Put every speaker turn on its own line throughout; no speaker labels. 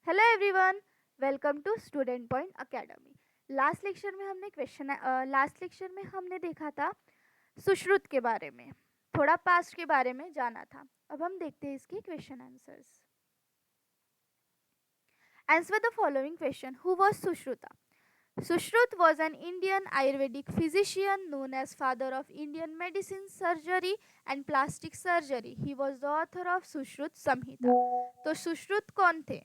Hello everyone, welcome to Student Point Academy. Last lecture में हमने देखा था सुश्रुत के बारे में, थोड़ा पास्ट के बारे में जाना था। अब हम देखते हैं इसकी question answers. Answer the following question. Who was Sushruta? Sushruta was an Indian Ayurvedic physician known as father of Indian medicine, surgery and plastic surgery. He was the author of Sushruta Samhita. तो सुश्रुत कौन थे?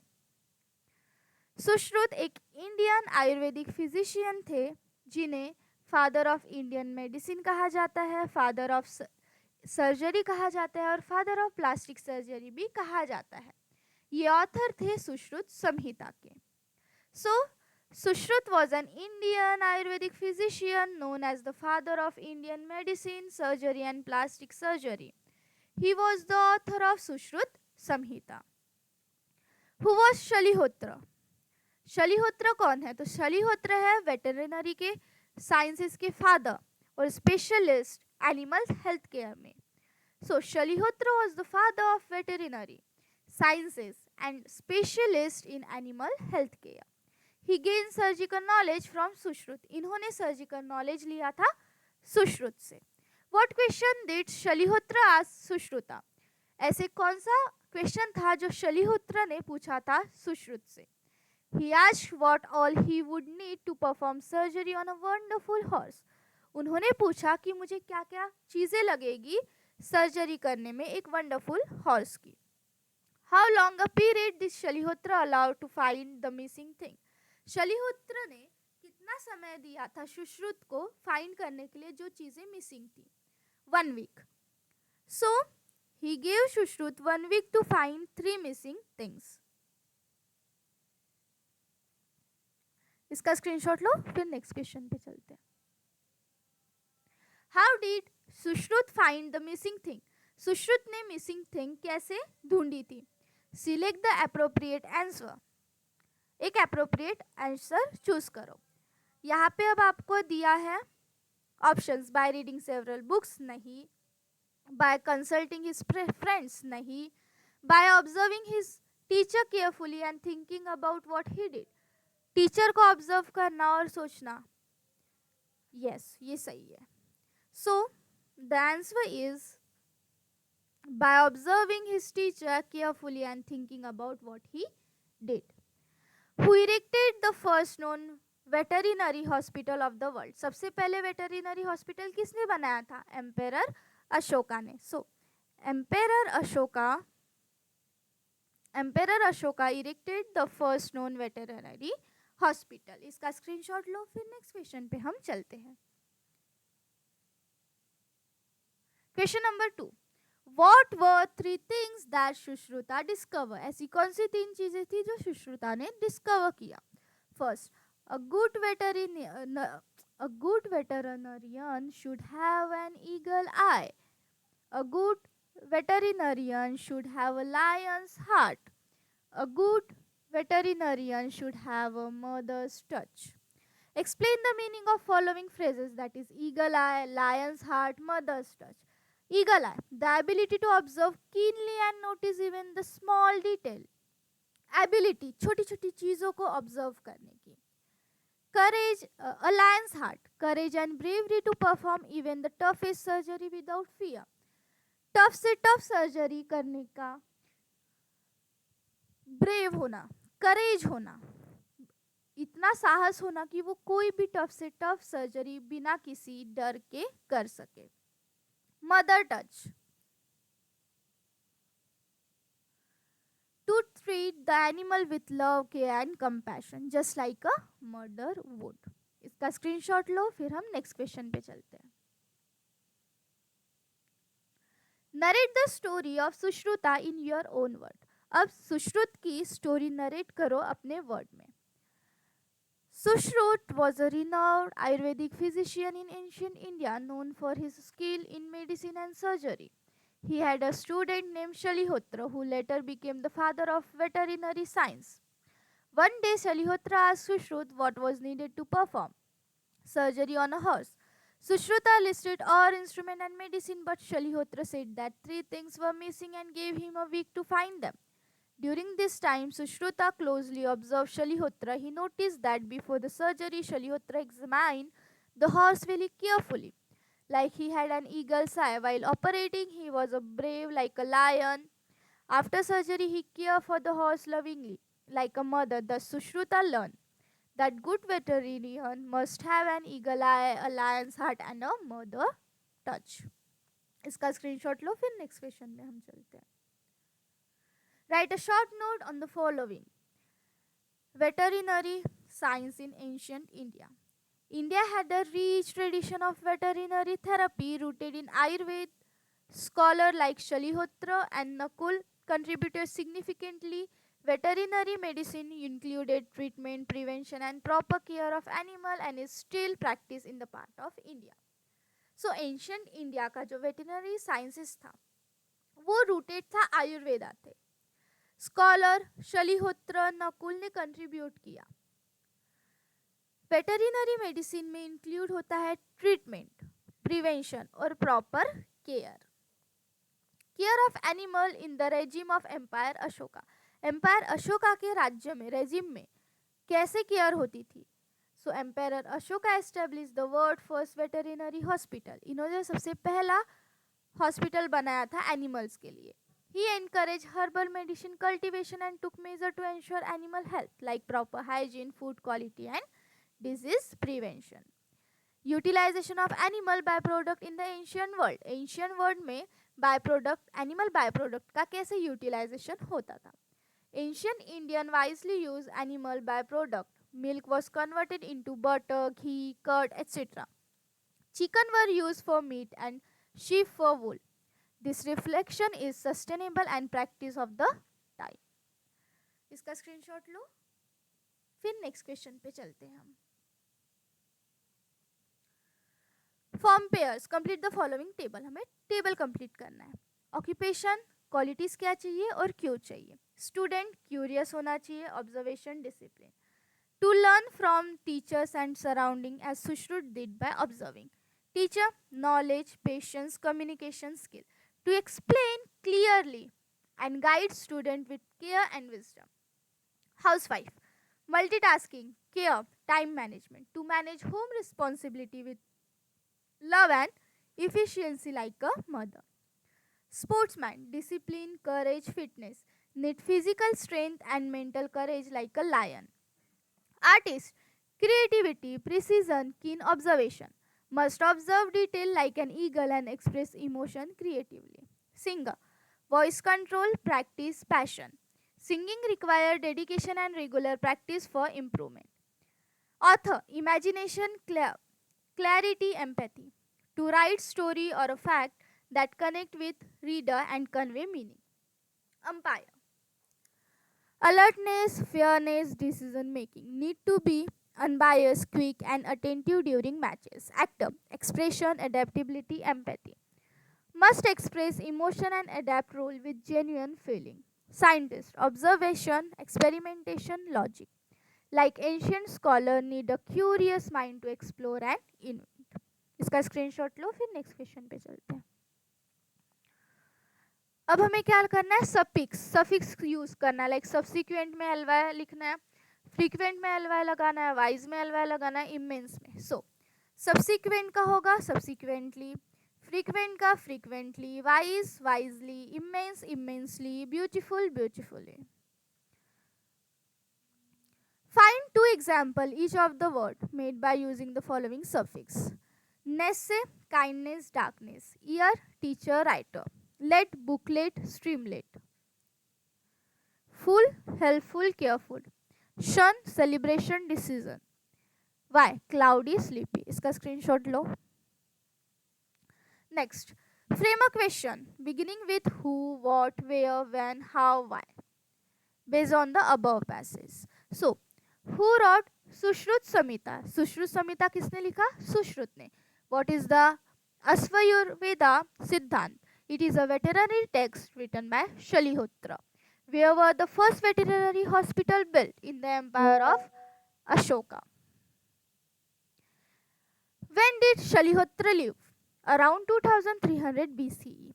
सुश्रुत एक Indian Ayurvedic physician थे जिन्हें father of Indian medicine कहा जाता है, father of surgery कहा जाता है और फादर ऑफ प्लास्टिक सर्जरी भी कहा जाता है। ये ऑथर थे सुश्रुत संहिता के। सो Sushruta was an Indian Ayurvedic physician known as the father of Indian medicine, surgery and plastic surgery. He was the author of Sushruta Samhita. Who was Shalihotra? शलिहोत्र कौन है? तो शलिहोत्र है वेटरिनरी के साइंसेस के फादर और specialist animal health care में। So Shalihotra was the father of veterinary sciences and specialist in animal health care. He gain surgical knowledge from Sushruta. इन्होंने surgical knowledge लिया था सुश्रुत से। What question did Shalihotra ask Sushruta? ऐसे कौन सा क्वेश्चन था जो शलिहोत्र ने पूछा था सुश्रुत से? He asked what all he would need to perform surgery on a wonderful horse. उन्होंने पूछा कि मुझे क्या क्या चीजें लगेगी सर्जरी करने में एक वंडरफुल हॉर्स की। How long a period did शलिहोत्र allowed to find the missing thing? शलिहोत्र ने कितना समय दिया था सुश्रुत को फाइंड करने के लिए जो चीजें मिसिंग थी? 1 week. So he gave Sushrut 1 week to find 3 missing things. इसका स्क्रीनशॉट लो, फिर नेक्स्ट क्वेश्चन पे चलते हैं। How did Sushrut find the missing thing? Sushrut ने मिसिंग थिंग कैसे ढूंढी थी? Select the appropriate answer. एक अप्रोप्रिएट आंसर चूज करो। यहाँ पे अब आपको दिया है options. By reading several books नहीं, बाय कंसल्टिंग हिज फ्रेंड्स नहीं, by observing his teacher carefully and thinking about what he did. Teacher को ऑब्जर्व करना और सोचना। यस, ये सही है। So the answer is by observing his teacher carefully and thinking about what he did. Who erected the first known veterinary hospital of the world? सबसे पहले veterinary hospital किसने बनाया था? एम्पेरर अशोका ने। So emperor Ashoka erected the first known veterinary hospital. इसका screenshot लो, फिर next question पे हम चलते हैं। Question number 2। What were 3 things that Sushruta discover? ऐसी कौन सी 3 चीजें थी जो सुश्रुता ने डिस्कवर किया? First, a good veterinarian should have an eagle eye. A good veterinarian should have a lion's heart. A good veterinarian should have a mother's touch. Explain the meaning of following phrases, that is eagle eye, lion's heart, mother's touch. Eagle eye, the ability to observe keenly and notice even the small detail. Ability, छोटी छोटी चीज़ों को observe करने की। Courage, a lion's heart, courage and bravery to perform even the toughest surgery without fear. Tough से tough surgery करने का brave होना, करेज होना, इतना साहस होना कि वो कोई भी टफ से टफ सर्जरी बिना किसी डर के कर सके। Mother touch, to treat the animal with love, care and compassion just like a mother would. इसका स्क्रीनशॉट लो, फिर हम नेक्स्ट क्वेश्चन पे चलते हैं। Narrate the story of Sushruta in your own word. अब सुश्रुत की स्टोरी नरेट करो अपने वर्ड में। Sushruta was a renowned Ayurvedic physician in ancient India known for his skill in medicine and surgery. He had a student named Shalihotra who later became the father of veterinary science. One day Shalihotra asked Sushruta what was needed to perform surgery on a horse. Sushruta listed all instrument and medicine, but Shalihotra said that 3 things were missing and gave him a week to find them. During this time, Sushruta closely observed Shalihotra. He noticed that before the surgery, Shalihotra examined the horse very carefully, like he had an eagle's eye. While operating, he was a brave like a lion. After surgery, he cared for the horse lovingly, like a mother. Thus, Sushruta learned that good veterinarian must have an eagle eye, a lion's heart, and a mother touch. इसका screenshot लो, फिर next question में हम चलते हैं. Write a short note on the following. Veterinary science in ancient India. India had a rich tradition of veterinary therapy rooted in Ayurveda. Scholars like Shalihotra and Nakul contributed significantly. Veterinary medicine included treatment, prevention, and proper care of animal and is still practiced in the part of India. So ancient India का जो veterinary sciences था वो rooted था आयुर्वेदा थे. Scholar शलिहोत्र Nakul ने contribute किया. Veterinary medicine में include होता है ट्रीटमेंट, प्रिवेंशन और proper care of animal in the regime of empire Ashoka. Empire Ashoka के राज्य में, रेजिम में कैसे केयर होती थी. So empire Ashoka establish the world first veterinary hospital. इन्होंने सबसे पहला हॉस्पिटल बनाया था एनिमल्स के लिए. He encouraged herbal medicine cultivation and took measures to ensure animal health, like proper hygiene, food quality, and disease prevention. Utilization of animal byproduct in the ancient world. Ancient world में byproduct, animal byproduct का कैसे utilization होता था. Ancient Indian wisely used animal byproduct. Milk was converted into butter, ghee, curd, etc. Chicken were used for meat and sheep for wool. This reflection is sustainable and practice of the time. इसका screenshot लो, फिर next question पे चलते हैं हम. Form pairs. Complete the following table. हमें table complete करना है. ऑक्यूपेशन, क्वालिटीज क्या चाहिए और क्यों चाहिए. स्टूडेंट, क्यूरियस होना चाहिए. Observation, discipline. To learn from teachers and surrounding as Sushrut did by observing. Teacher, knowledge, patience, communication skill. To explain clearly and guide student with care and wisdom. Housewife, multitasking, care, time management. To manage home responsibility with love and efficiency like a mother. Sportsman, discipline, courage, fitness. Need physical strength and mental courage like a lion. Artist, creativity, precision, keen observation. Must observe detail like an eagle and express emotion creatively. Singer, voice control, practice, passion. Singing requires dedication and regular practice for improvement. Author, imagination, clarity, empathy. To write story or a fact that connect with reader and convey meaning. Umpire, alertness, fairness, decision making. Need to be unbiased, quick, and attentive during matches. Actor, expression, adaptability, empathy. Must express emotion and adapt role with genuine feeling. Scientist, observation, experimentation, logic. Like ancient scholar, need a curious mind to explore and invent. इसका screenshot लो, फिर next question पे चलते हैं. अब हमें क्या करना है. सफिक्स यूज करना है. लाइक सब्सिक्वेंट में एलवाई लिखना है, फ्रीक्वेंट में एलवाई लगाना है, वाइज में एलवाई लगाना है, इमेंस में. सो सब्सिक्वेंट का होगा सब्सिक्वेंटली, फ्रीक्वेंट का frequently, wise wisely, immense immensely, beautiful beautifully. Find two examples each of the word made by using the following suffix. Ness से kindness, darkness. Ear, teacher, writer. Let, booklet, streamlet. Full, helpful, careful. Shun, celebration, decision. Why? Cloudy, sleepy. इसका screenshot low. Next, frame a question beginning with who, what, where, when, how, why. Based on the above passage. So, who wrote Sushrut Samhita? Sushrut Samhita किसने लिखा? सुश्रुत ने. What is the Asvayurveda Siddhant? It is a veterinary text written by Shalihotra. Where were the first veterinary hospital built? In the empire of Ashoka. When did Shalihotra live? Around 2300 BCE.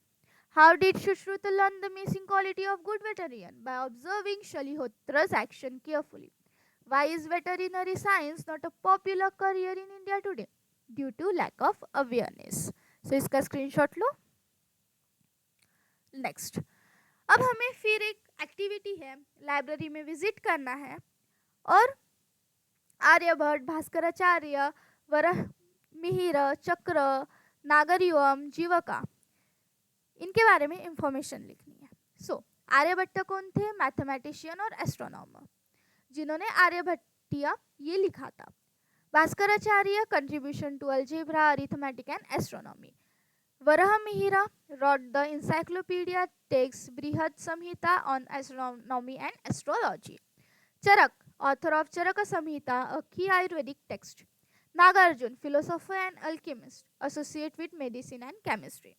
How did Shushruta learn the missing quality of good veterinarian? By observing Shalihotra's action carefully. Why is veterinary science not a popular career in India today? Due to lack of awareness. So इसका screenshot लो. Next, अब हमें फिर एक activity है, library में visit करना है और आर्यभट्ट, भास्कराचार्य, वराहमिहिर, चक्र, नागरयुगम, जीवका, इनके बारे में इंफॉर्मेशन लिखनी है. सो आर्यभट्ट कौन थे? मैथमेटिशियन और एस्ट्रोनॉमर, जिन्होंने आर्यभट्टिया ये लिखा था. Bhaskaracharya, contribution to algebra, arithmetic and astronomy. Varahamihira wrote the encyclopedia text Brihad Samhita on astronomy and astrology. Charak, author of Charaka Samhita, a key Ayurvedic text. Nagarjun, philosopher and alchemist, associate with medicine and chemistry.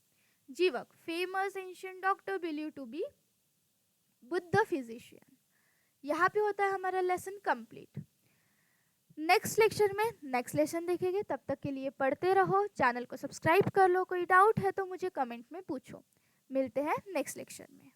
Jivak, famous ancient doctor believed to be Buddha physician. यहाँ पे होता है हमारा lesson complete. Next lecture में next lesson देखेंगे. तब तक के लिए पढ़ते रहो, चैनल को सब्सक्राइब कर लो. कोई डाउट है तो मुझे कमेंट में पूछो. मिलते हैं नेक्स्ट लेक्चर में.